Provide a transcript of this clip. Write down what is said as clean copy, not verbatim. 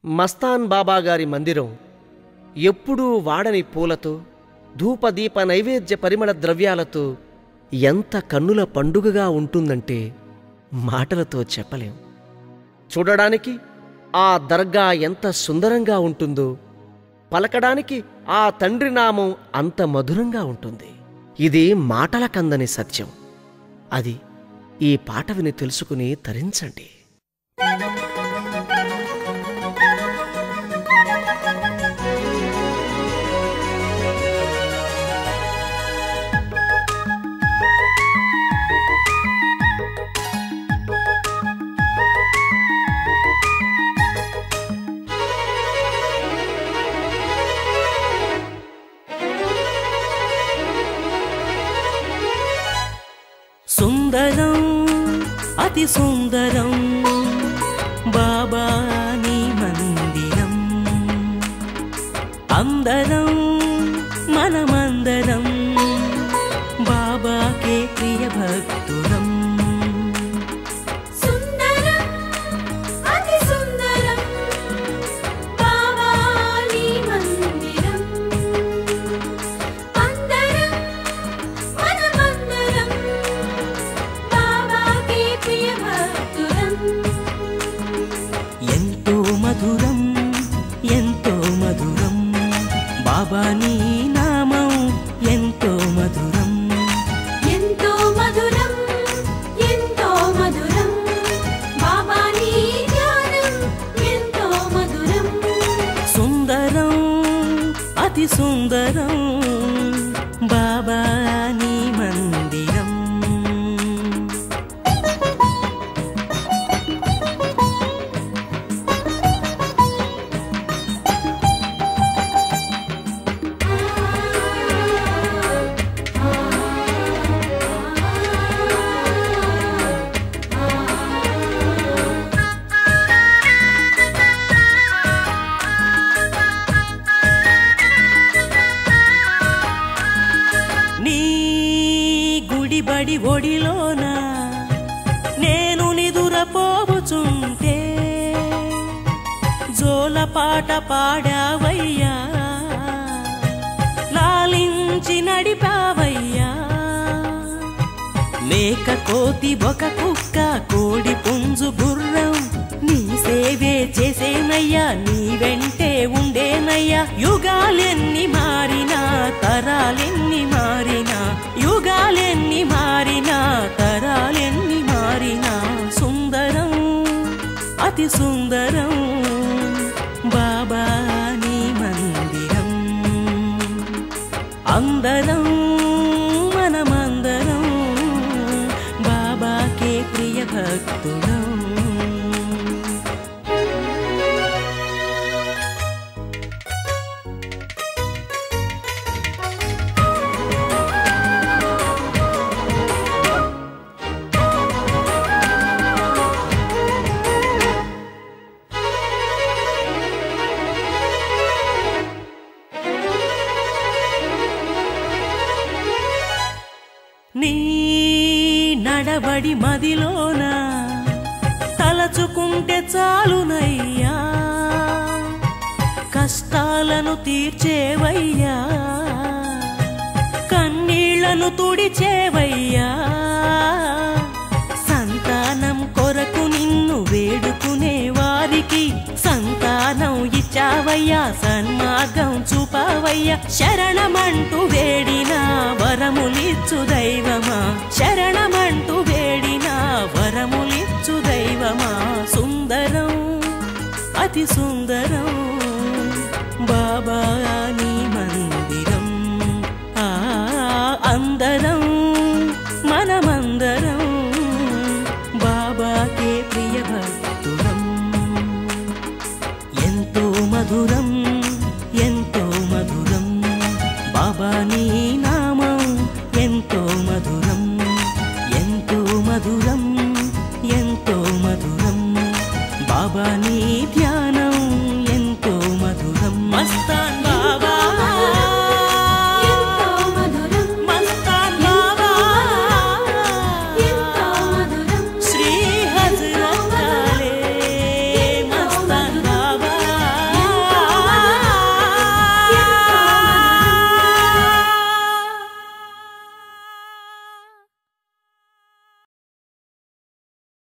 మస్తాన్ బాబాగారి మందిరం ఎప్పుడూ వాడని పూలతో, ధూపదీప నైవేద్య పరిమళ ద్రవ్యాలతో ఎంత కన్నుల పండుగగా ఉంటుందంటే మాటలతో చెప్పలేం. చూడడానికి ఆ దర్గా ఎంత సుందరంగా ఉంటుందో, పలకడానికి ఆ తండ్రి నామం అంత మధురంగా ఉంటుంది. ఇది మాటల కందని సత్యం. అది ఈ పాట విని తెలుసుకుని తరించండి. సుందరం అతి సుందరం బాబా నీ మందిరం, అందరం మనమందరం బాబాకే ప్రియ భక్తులం. మధురం ఎంతో మధురం బాబా నీ నామం, ఎంతో మధురం ఎంతో మధురం ఎంతో మధురం బాబా నీ ధ్యానం, ఎంతో మధురం. సుందరం అతి సుందరం బాబా నీ మందిరం. బడి ఒడిలోన నేను నిదురపోవుచుంటే జోలపాట పాడావయ్యా, లాలించి నడిపావయ్యా. మేక కోతి ఒక కుక్క కోడి పుంజు గుర్రం నీ సేవే చేసేనయ్యా, నీ వెంటే ఉండేనయ్యా. యుగాలెన్ని మారినా తరాలెన్ని మారినా, యుగాలెన్ని మారినా తరాలెన్ని మారినా, సుందరం అతి సుందరం బాబా నీ మందిరం. అందరం మనమందరం బాబాకే ప్రియ భక్తులం. నీ నడబడి మదిలోన తలచుకుంటే చాలునయ్యా, కష్టాలను తీర్చేవయ్యా, కన్నీళ్లను తుడిచేవయ్యా. సంతానం కొరకు నిన్ను వేడుకునే వారికి సంతానం ఇచ్చావయ్యా, సన్మార్గం చూపావయ్యా. శరణమంటూ వేడినా వరములిచ్చు దైవమా, శరణమంటూ వేడినా వరములిచ్చు దైవమా. సుందరం అతి సుందరం బాబా నీ మందిరం. అందరం మనమందరం బాబాకే ప్రియ భక్తులం. ఎంతో మధురం